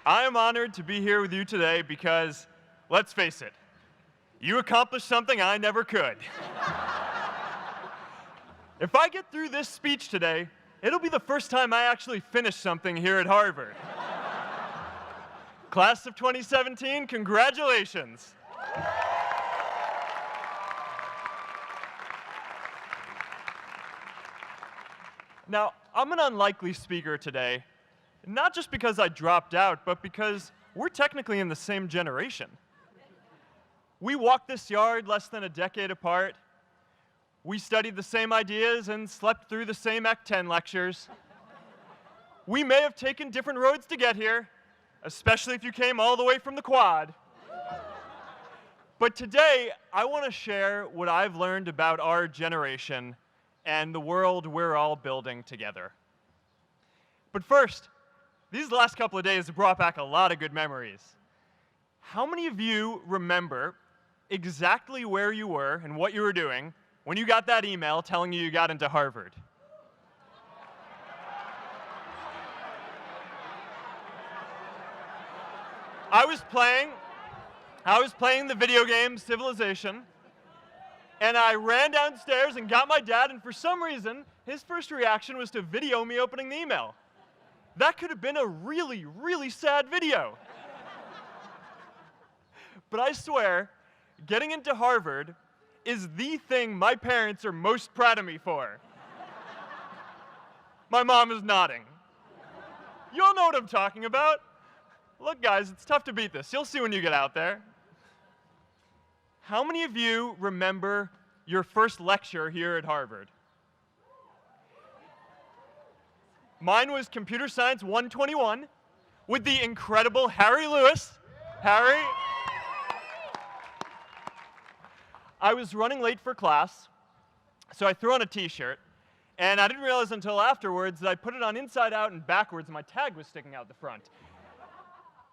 I am honored to be here with you today because, let's face it, you accomplished something I never could. If I get through this speech today, it'll be the first time I actually finish something here at Harvard. Class of 2017, congratulations. Now, I'm an unlikely speaker today, not just because I dropped out, but because we're technically in the same generation. We walked this yard less than a decade apart. We studied the same ideas and slept through the same Act 10 lectures. We may have taken different roads to get here, especially if you came all the way from the quad. But today, I want to share what I've learned about our generation and the world we're all building together. But first, these last couple of days have brought back a lot of good memories. How many of you remember exactly where you were and what you were doing when you got that email telling you got into Harvard? I was playing the video game Civilization, and I ran downstairs and got my dad, and for some reason, his first reaction was to video me opening the email. That could have been a really, really sad video. But I swear, getting into Harvard is the thing my parents are most proud of me for. My mom is nodding. You all know what I'm talking about. Look, guys, it's tough to beat this. You'll see when you get out there. How many of you remember your first lecture here at Harvard? Mine was Computer Science 121 with the incredible Harry Lewis. Harry. I was running late for class, so I threw on a t-shirt, and I didn't realize until afterwards that I put it on inside out and backwards, and my tag was sticking out the front.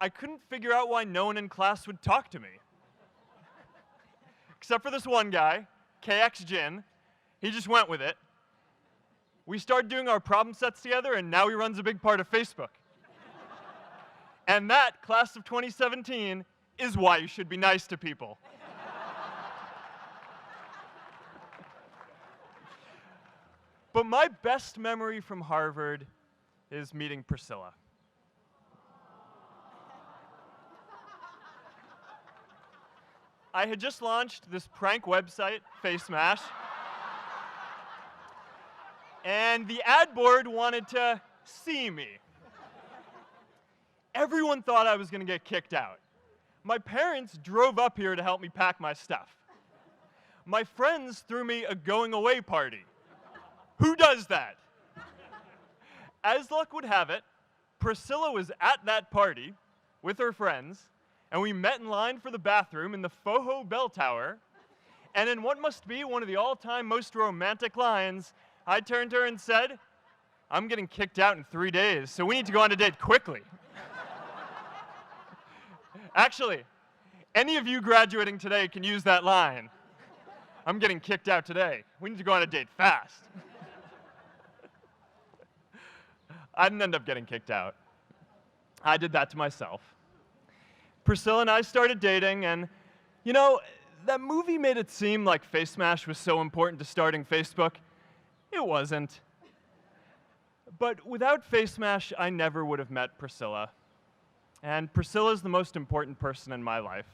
I couldn't figure out why no one in class would talk to me. Except for this one guy, KX Jin. He just went with it. We started doing our problem sets together, and now he runs a big part of Facebook. And that, class of 2017, is why you should be nice to people. But my best memory from Harvard is meeting Priscilla. I had just launched this prank website, FaceMash, and the ad board wanted to see me. Everyone thought I was going to get kicked out. My parents drove up here to help me pack my stuff. My friends threw me a going-away party. Who does that? As luck would have it, Priscilla was at that party with her friends, and we met in line for the bathroom in the Foho Bell Tower, and in what must be one of the all-time most romantic lines, I turned to her and said, "I'm getting kicked out in 3 days, so we need to go on a date quickly." Actually, any of you graduating today can use that line. "I'm getting kicked out today. We need to go on a date fast." I didn't end up getting kicked out. I did that to myself. Priscilla and I started dating, and, you know, that movie made it seem like FaceMash was so important to starting Facebook. It wasn't. But without FaceMash, I never would have met Priscilla. And Priscilla's the most important person in my life.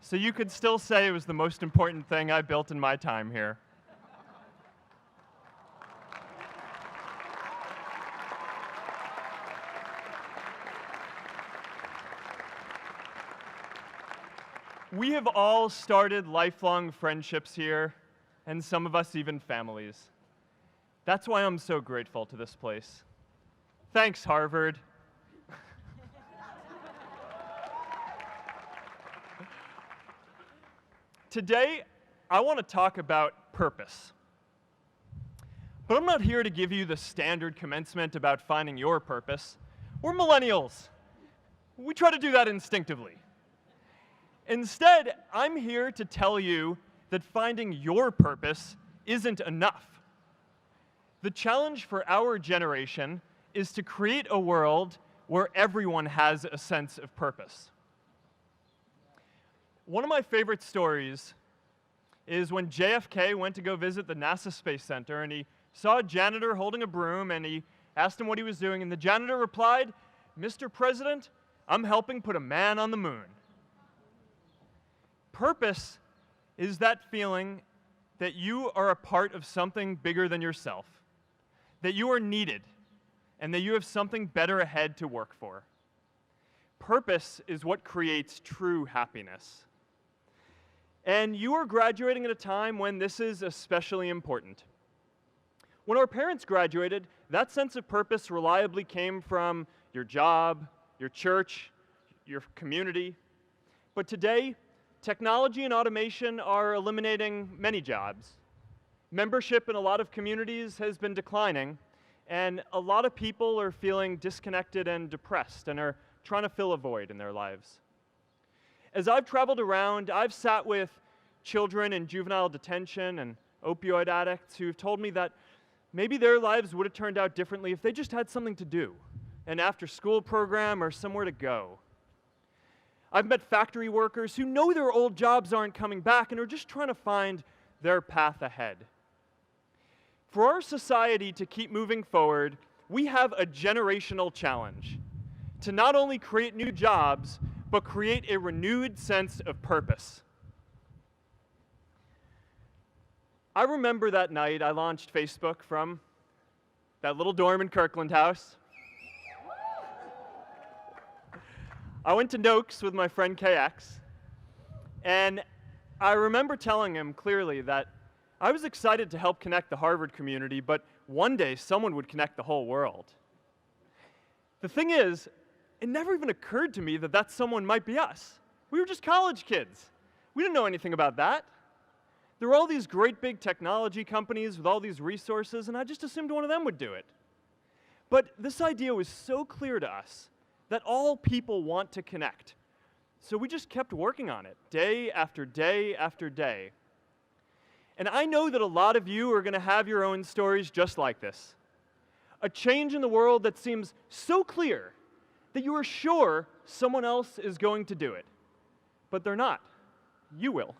So you could still say it was the most important thing I built in my time here. We have all started lifelong friendships here, and some of us even families. That's why I'm so grateful to this place. Thanks, Harvard. Today, I want to talk about purpose. But I'm not here to give you the standard commencement about finding your purpose. We're millennials. We try to do that instinctively. Instead, I'm here to tell you that finding your purpose isn't enough. The challenge for our generation is to create a world where everyone has a sense of purpose. One of my favorite stories is when JFK went to go visit the NASA Space Center, and he saw a janitor holding a broom, and he asked him what he was doing, and the janitor replied, "Mr. President, I'm helping put a man on the moon." Purpose is that feeling that you are a part of something bigger than yourself, that you are needed, and that you have something better ahead to work for. Purpose is what creates true happiness. And you are graduating at a time when this is especially important. When our parents graduated, that sense of purpose reliably came from your job, your church, your community. But today, technology and automation are eliminating many jobs. Membership in a lot of communities has been declining, and a lot of people are feeling disconnected and depressed and are trying to fill a void in their lives. As I've traveled around, I've sat with children in juvenile detention and opioid addicts who've told me that maybe their lives would have turned out differently if they just had something to do, an after-school program or somewhere to go. I've met factory workers who know their old jobs aren't coming back and are just trying to find their path ahead. For our society to keep moving forward, we have a generational challenge to not only create new jobs, but create a renewed sense of purpose. I remember that night I launched Facebook from that little dorm in Kirkland House. I went to Noakes with my friend KX, and I remember telling him clearly that I was excited to help connect the Harvard community, but one day someone would connect the whole world. The thing is, it never even occurred to me that that someone might be us. We were just college kids. We didn't know anything about that. There were all these great big technology companies with all these resources, and I just assumed one of them would do it. But this idea was so clear to us that all people want to connect. So we just kept working on it, day after day after day. And I know that a lot of you are going to have your own stories just like this. A change in the world that seems so clear that you are sure someone else is going to do it. But they're not. You will.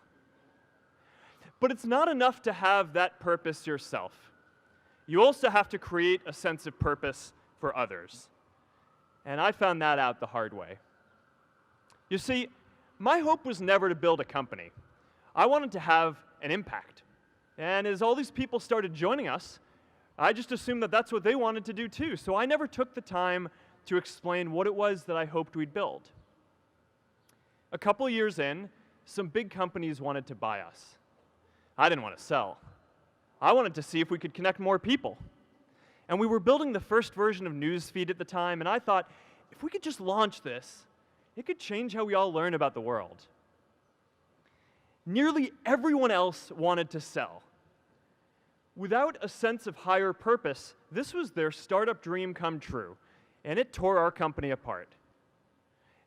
But it's not enough to have that purpose yourself. You also have to create a sense of purpose for others. And I found that out the hard way. You see, my hope was never to build a company. I wanted to have an impact. And as all these people started joining us, I just assumed that that's what they wanted to do too. So I never took the time to explain what it was that I hoped we'd build. A couple years in, some big companies wanted to buy us. I didn't want to sell. I wanted to see if we could connect more people. And we were building the first version of Newsfeed at the time, and I thought, if we could just launch this, it could change how we all learn about the world. Nearly everyone else wanted to sell. Without a sense of higher purpose, this was their startup dream come true, and it tore our company apart.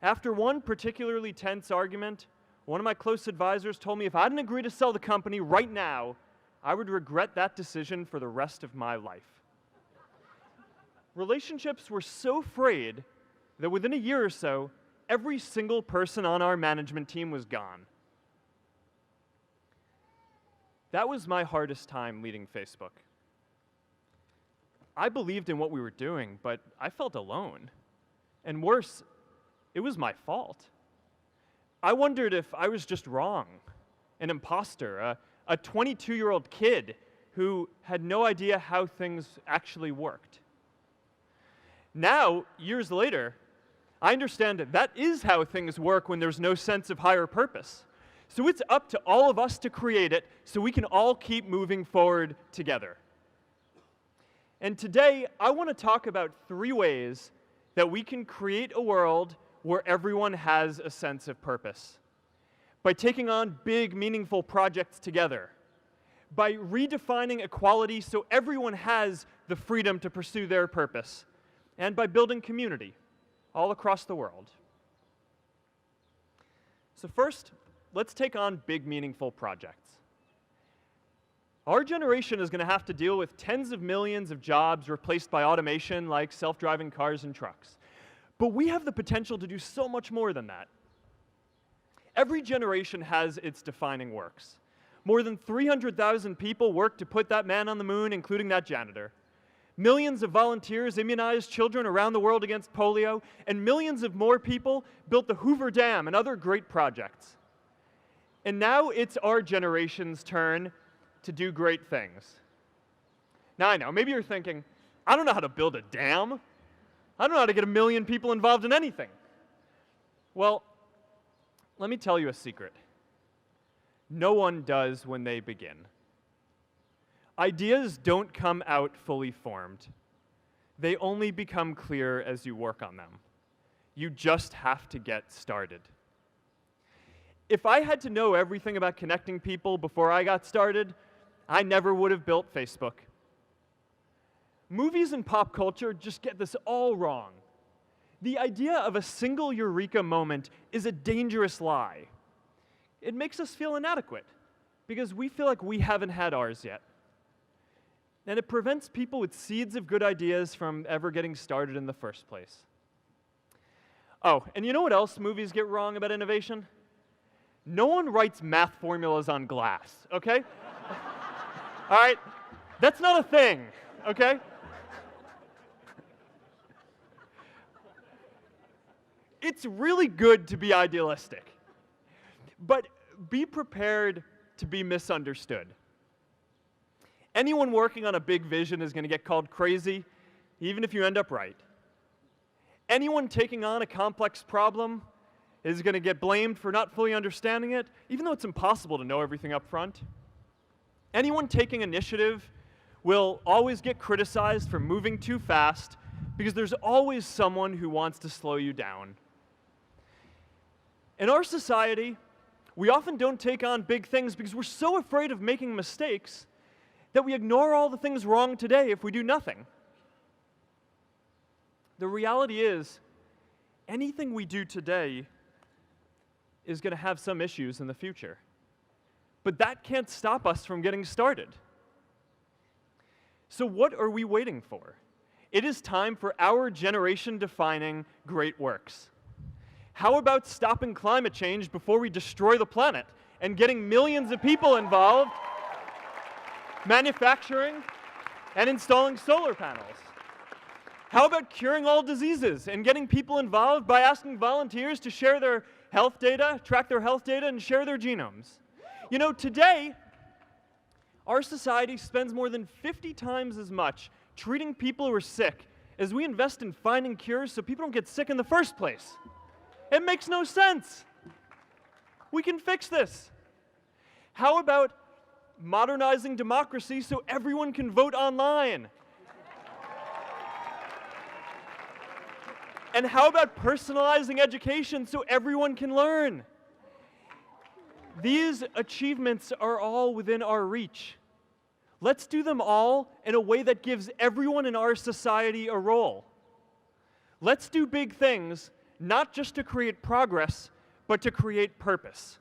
After one particularly tense argument, one of my close advisors told me if I didn't agree to sell the company right now, I would regret that decision for the rest of my life. Relationships were so frayed that within a year or so, every single person on our management team was gone. That was my hardest time leading Facebook. I believed in what we were doing, but I felt alone. And worse, it was my fault. I wondered if I was just wrong, an imposter, a 22-year-old kid who had no idea how things actually worked. Now, years later, I understand that is how things work when there's no sense of higher purpose. So it's up to all of us to create it so we can all keep moving forward together. And today, I want to talk about 3 ways that we can create a world where everyone has a sense of purpose. By taking on big, meaningful projects together. By redefining equality so everyone has the freedom to pursue their purpose. And by building community all across the world. So first, let's take on big, meaningful projects. Our generation is going to have to deal with tens of millions of jobs replaced by automation like self-driving cars and trucks. But we have the potential to do so much more than that. Every generation has its defining works. More than 300,000 people worked to put that man on the moon, including that janitor. Millions of volunteers immunized children around the world against polio, and millions of more people built the Hoover Dam and other great projects. And now it's our generation's turn to do great things. Now I know, maybe you're thinking, I don't know how to build a dam. I don't know how to get 1 million people involved in anything. Well, let me tell you a secret. No one does when they begin. Ideas don't come out fully formed. They only become clear as you work on them. You just have to get started. If I had to know everything about connecting people before I got started, I never would have built Facebook. Movies and pop culture just get this all wrong. The idea of a single eureka moment is a dangerous lie. It makes us feel inadequate because we feel like we haven't had ours yet. And it prevents people with seeds of good ideas from ever getting started in the first place. Oh, and you know what else movies get wrong about innovation? No one writes math formulas on glass, okay? All right? That's not a thing, okay? It's really good to be idealistic, but be prepared to be misunderstood. Anyone working on a big vision is going to get called crazy, even if you end up right. Anyone taking on a complex problem is going to get blamed for not fully understanding it, even though it's impossible to know everything up front. Anyone taking initiative will always get criticized for moving too fast because there's always someone who wants to slow you down. In our society, we often don't take on big things because we're so afraid of making mistakes that we ignore all the things wrong today if we do nothing. The reality is, anything we do today is going to have some issues in the future. But that can't stop us from getting started. So what are we waiting for? It is time for our generation-defining great works. How about stopping climate change before we destroy the planet and getting millions of people involved, manufacturing and installing solar panels? How about curing all diseases and getting people involved by asking volunteers to share their health data, track their health data, and share their genomes? You know, today, our society spends more than 50 times as much treating people who are sick as we invest in finding cures so people don't get sick in the first place. It makes no sense. We can fix this. How about modernizing democracy so everyone can vote online? And how about personalizing education so everyone can learn? These achievements are all within our reach. Let's do them all in a way that gives everyone in our society a role. Let's do big things, not just to create progress, but to create purpose.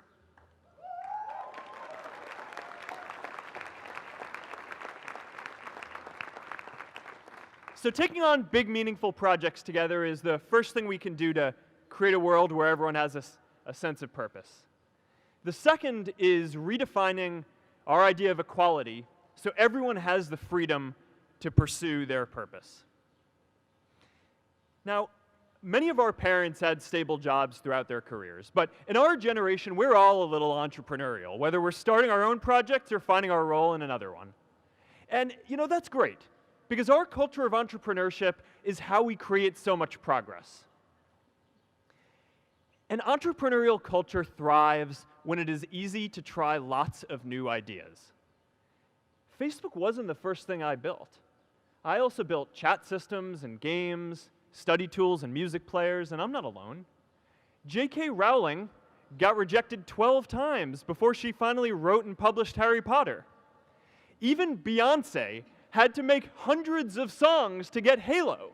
So taking on big, meaningful projects together is the first thing we can do to create a world where everyone has a sense of purpose. The second is redefining our idea of equality so everyone has the freedom to pursue their purpose. Now, many of our parents had stable jobs throughout their careers, but in our generation, we're all a little entrepreneurial, whether we're starting our own projects or finding our role in another one. And, you know, that's great, because our culture of entrepreneurship is how we create so much progress. An entrepreneurial culture thrives when it is easy to try lots of new ideas. Facebook wasn't the first thing I built. I also built chat systems and games, study tools and music players, and I'm not alone. J.K. Rowling got rejected 12 times before she finally wrote and published Harry Potter. Even Beyoncé had to make hundreds of songs to get Halo.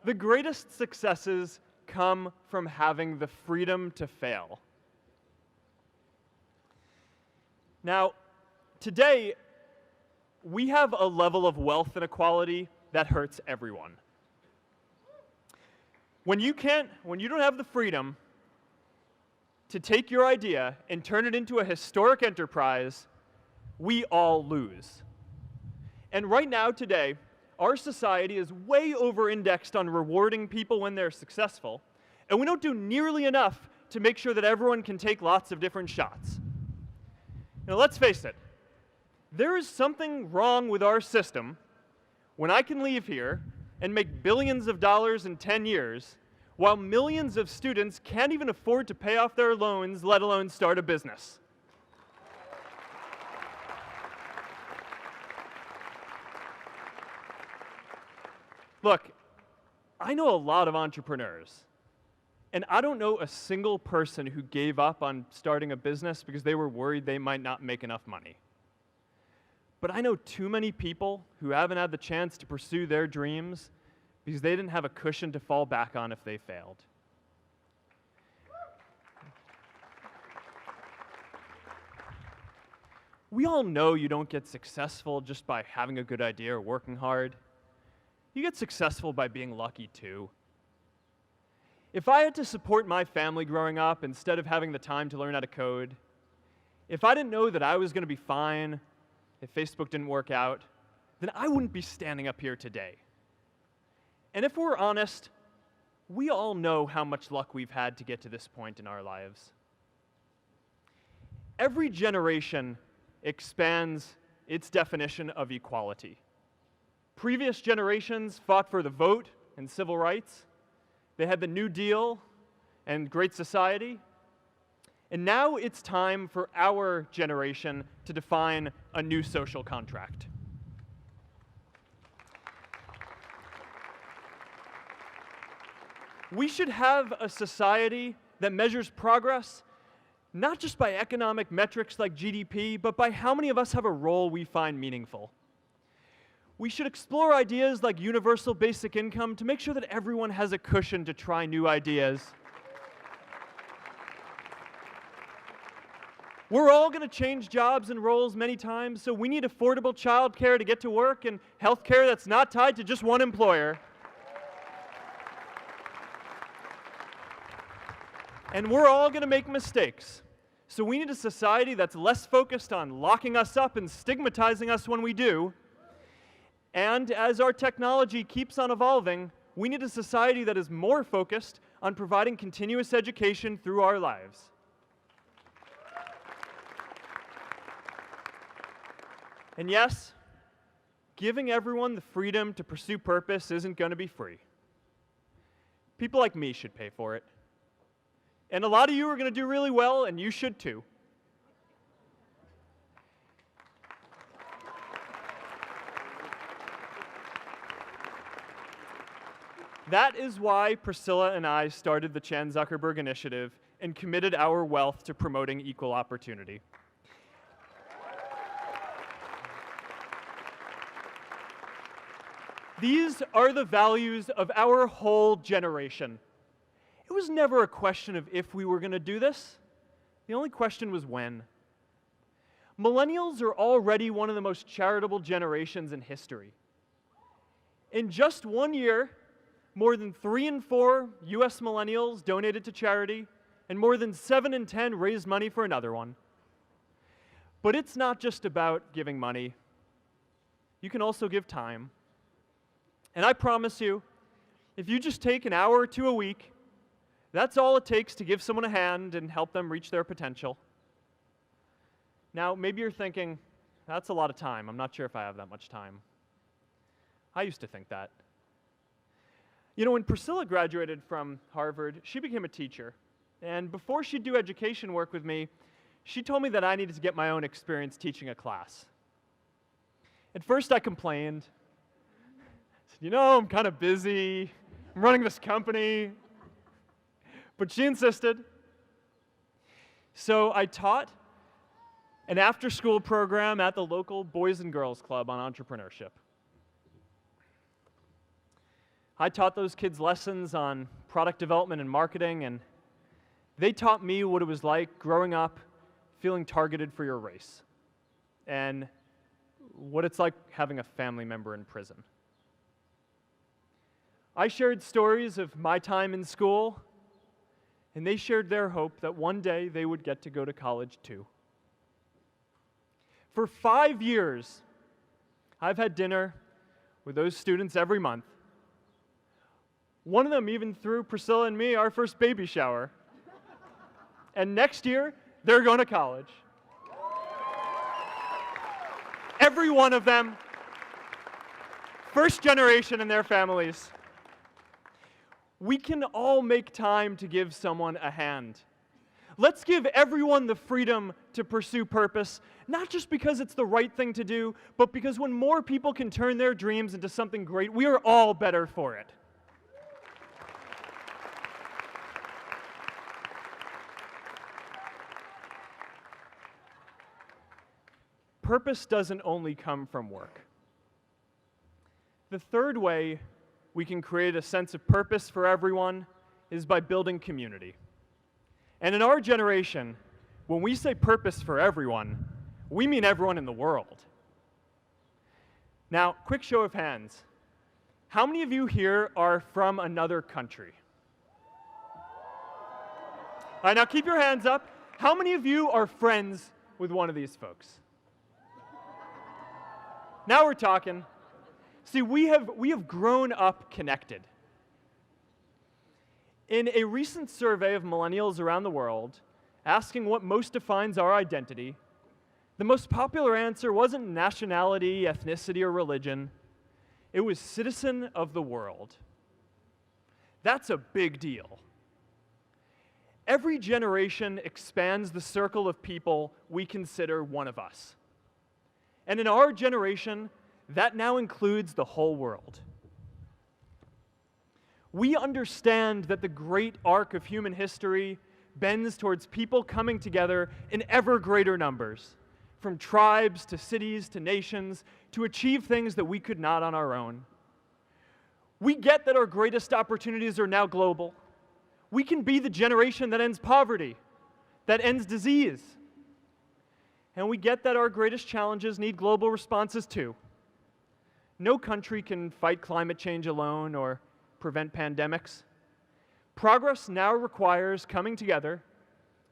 The greatest successes come from having the freedom to fail. Now, today, we have a level of wealth inequality that hurts everyone. When you don't have the freedom to take your idea and turn it into a historic enterprise, we all lose. And right now, today, our society is way over-indexed on rewarding people when they're successful, and we don't do nearly enough to make sure that everyone can take lots of different shots. Now, let's face it, there is something wrong with our system when I can leave here and make billions of dollars in 10 years, while millions of students can't even afford to pay off their loans, let alone start a business. Look, I know a lot of entrepreneurs, and I don't know a single person who gave up on starting a business because they were worried they might not make enough money. But I know too many people who haven't had the chance to pursue their dreams because they didn't have a cushion to fall back on if they failed. We all know you don't get successful just by having a good idea or working hard. You get successful by being lucky too. If I had to support my family growing up instead of having the time to learn how to code, if I didn't know that I was going to be fine if Facebook didn't work out, then I wouldn't be standing up here today. And if we're honest, we all know how much luck we've had to get to this point in our lives. Every generation expands its definition of equality. Previous generations fought for the vote and civil rights. They had the New Deal and Great Society. And now it's time for our generation to define a new social contract. We should have a society that measures progress not just by economic metrics like GDP, but by how many of us have a role we find meaningful. We should explore ideas like universal basic income to make sure that everyone has a cushion to try new ideas. We're all going to change jobs and roles many times, so we need affordable childcare to get to work and healthcare that's not tied to just one employer. And we're all going to make mistakes. So we need a society that's less focused on locking us up and stigmatizing us when we do. And as our technology keeps on evolving, we need a society that is more focused on providing continuous education through our lives. And yes, giving everyone the freedom to pursue purpose isn't going to be free. People like me should pay for it. And a lot of you are going to do really well, and you should too. That is why Priscilla and I started the Chan Zuckerberg Initiative and committed our wealth to promoting equal opportunity. These are the values of our whole generation. It was never a question of if we were going to do this. The only question was when. Millennials are already one of the most charitable generations in history. In just 1 year, more than 3 in 4 US millennials donated to charity, and more than 7 in 10 raised money for another one. But it's not just about giving money. You can also give time. And I promise you, if you just take an hour or two a week, that's all it takes to give someone a hand and help them reach their potential. Now, maybe you're thinking, that's a lot of time. I'm not sure if I have that much time. I used to think that. You know, when Priscilla graduated from Harvard, she became a teacher. And before she'd do education work with me, she told me that I needed to get my own experience teaching a class. At first, I complained. I said, you know, I'm kind of busy. I'm running this company. But she insisted. So I taught an after-school program at the local Boys and Girls Club on entrepreneurship. I taught those kids lessons on product development and marketing, and they taught me what it was like growing up feeling targeted for your race, and what it's like having a family member in prison. I shared stories of my time in school, and they shared their hope that one day they would get to go to college too. For 5 years, I've had dinner with those students every month. One of them even threw Priscilla and me our first baby shower. And next year, they're going to college. Every one of them, first generation in their families. We can all make time to give someone a hand. Let's give everyone the freedom to pursue purpose, not just because it's the right thing to do, but because when more people can turn their dreams into something great, we are all better for it. Purpose doesn't only come from work. The third way we can create a sense of purpose for everyone is by building community. And in our generation, when we say purpose for everyone, we mean everyone in the world. Now, quick show of hands. How many of you here are from another country? All right, now keep your hands up. How many of you are friends with one of these folks? Now we're talking. See, we have grown up connected. In a recent survey of millennials around the world, asking what most defines our identity, the most popular answer wasn't nationality, ethnicity, or religion. It was citizen of the world. That's a big deal. Every generation expands the circle of people we consider one of us. And in our generation, that now includes the whole world. We understand that the great arc of human history bends towards people coming together in ever greater numbers, from tribes to cities to nations, to achieve things that we could not on our own. We get that our greatest opportunities are now global. We can be the generation that ends poverty, that ends disease. And we get that our greatest challenges need global responses too. No country can fight climate change alone or prevent pandemics. Progress now requires coming together,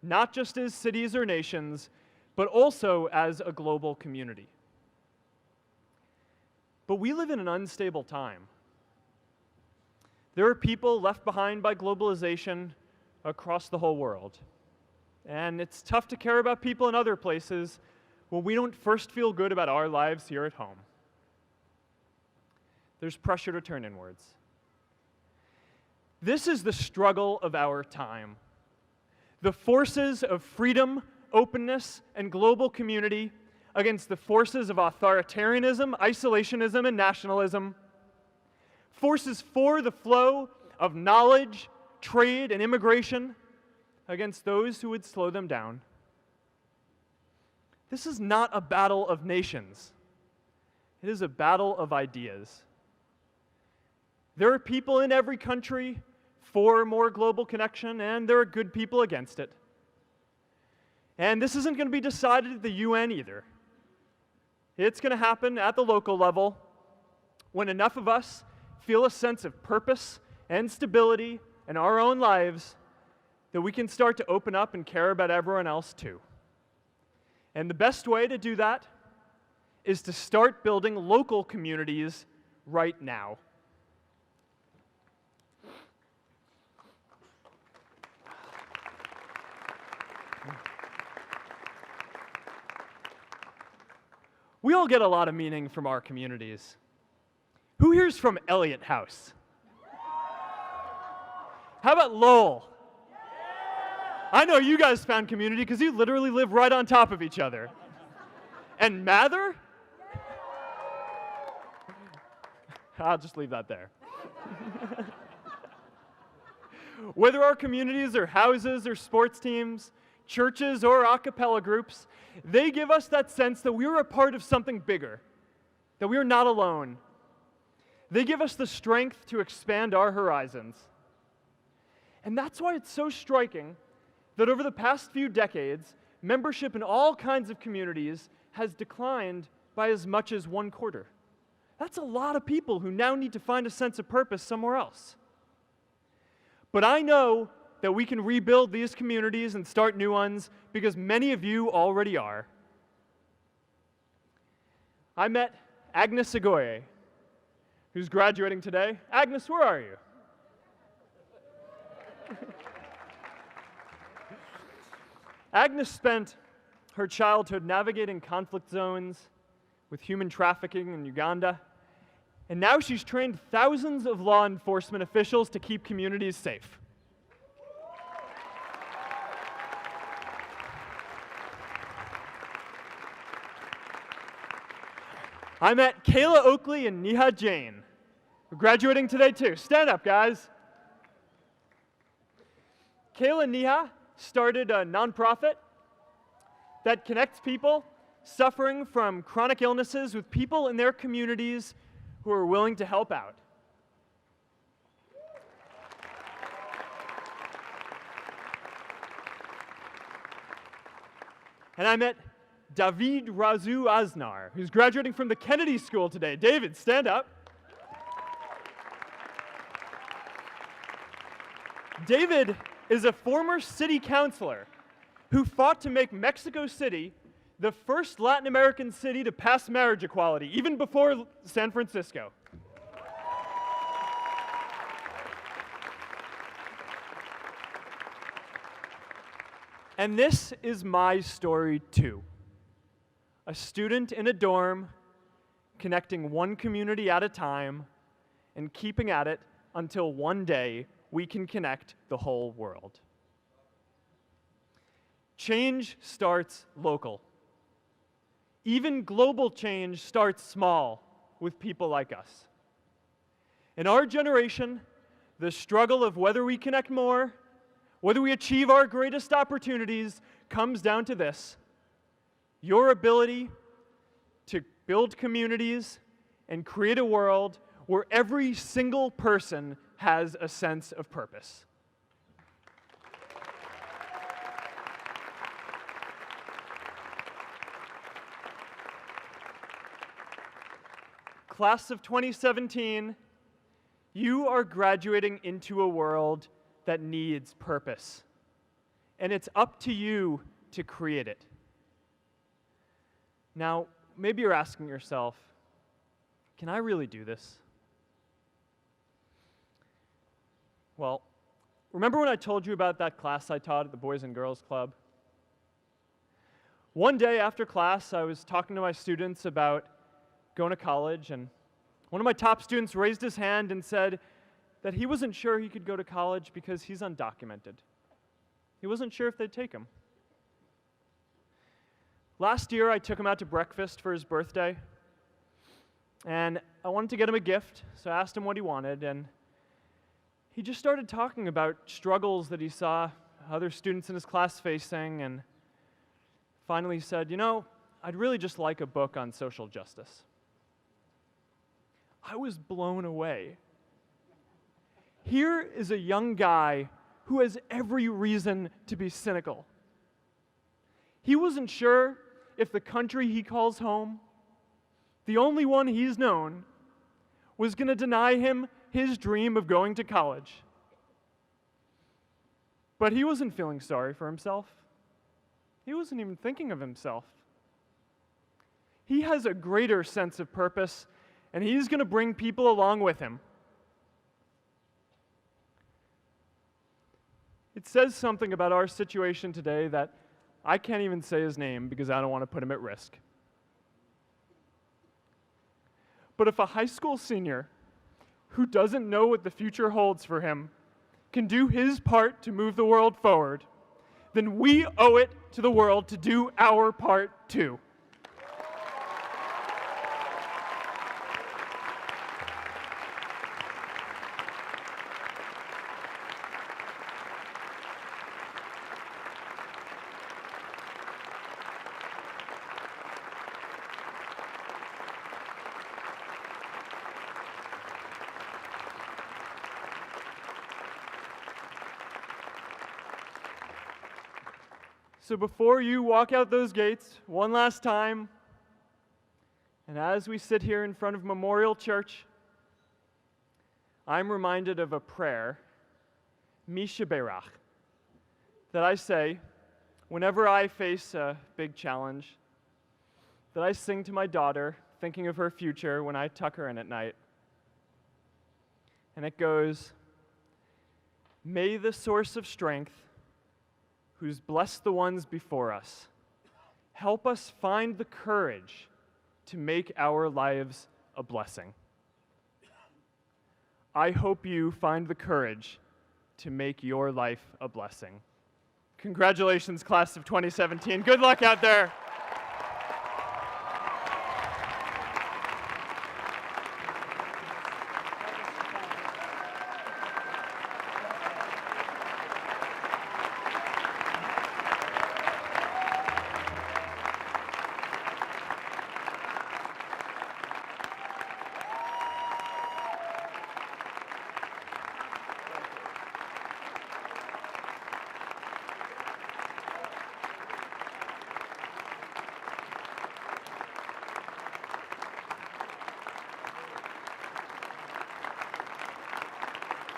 not just as cities or nations, but also as a global community. But we live in an unstable time. There are people left behind by globalization across the whole world. And it's tough to care about people in other places when we don't first feel good about our lives here at home. There's pressure to turn inwards. This is the struggle of our time. The forces of freedom, openness, and global community against the forces of authoritarianism, isolationism, and nationalism. Forces for the flow of knowledge, trade, and immigration against those who would slow them down. This is not a battle of nations. It is a battle of ideas. There are people in every country for more global connection, and there are good people against it. And this isn't going to be decided at the UN either. It's going to happen at the local level when enough of us feel a sense of purpose and stability in our own lives that we can start to open up and care about everyone else too. And the best way to do that is to start building local communities right now. We all get a lot of meaning from our communities. Who here's from Elliott House? How about Lowell? I know you guys found community because you literally live right on top of each other. And Mather? I'll just leave that there. Whether our communities are houses or sports teams, churches or a cappella groups, they give us that sense that we are a part of something bigger, that we are not alone. They give us the strength to expand our horizons. And that's why it's so striking that over the past few decades, membership in all kinds of communities has declined by as much as 1/4. That's a lot of people who now need to find a sense of purpose somewhere else. But I know that we can rebuild these communities and start new ones because many of you already are. I met Agnes Agoye, who's graduating today. Agnes, where are you? Agnes spent her childhood navigating conflict zones with human trafficking in Uganda, and now she's trained thousands of law enforcement officials to keep communities safe. I met Kayla Oakley and Neha Jain, who are graduating today too. Stand up, guys. Kayla and Neha started a nonprofit that connects people suffering from chronic illnesses with people in their communities who are willing to help out. And I met David Razu Aznar, who's graduating from the Kennedy School today. David, stand up. David is a former city councilor who fought to make Mexico City the first Latin American city to pass marriage equality, even before San Francisco. And this is my story too. A student in a dorm, connecting one community at a time, and keeping at it until one day we can connect the whole world. Change starts local. Even global change starts small with people like us. In our generation, the struggle of whether we connect more, whether we achieve our greatest opportunities, comes down to this: your ability to build communities and create a world where every single person has a sense of purpose. Class of 2017, you are graduating into a world that needs purpose, and it's up to you to create it. Now, maybe you're asking yourself, can I really do this? Well, remember when I told you about that class I taught at the Boys and Girls Club? One day after class, I was talking to my students about going to college, and one of my top students raised his hand and said that he wasn't sure he could go to college because he's undocumented. He wasn't sure if they'd take him. Last year, I took him out to breakfast for his birthday, and I wanted to get him a gift, so I asked him what he wanted, and he just started talking about struggles that he saw other students in his class facing, and finally said, you know, I'd really just like a book on social justice. I was blown away. Here is a young guy who has every reason to be cynical. He wasn't sure if the country he calls home, the only one he's known, was going to deny him his dream of going to college. But he wasn't feeling sorry for himself. He wasn't even thinking of himself. He has a greater sense of purpose, and he's going to bring people along with him. It says something about our situation today that I can't even say his name because I don't want to put him at risk. But if a high school senior who doesn't know what the future holds for him can do his part to move the world forward, then we owe it to the world to do our part too. So before you walk out those gates one last time and And as we sit here in front of Memorial Church, I'm reminded of a prayer, Misha Berach, that I say whenever I face a big challenge, that I sing to my daughter, thinking of her future when I tuck her in at night. And it goes, "May the source of strength, who's blessed the ones before us, help us find the courage to make our lives a blessing." I hope you find the courage to make your life a blessing. Congratulations, class of 2017. Good luck out there.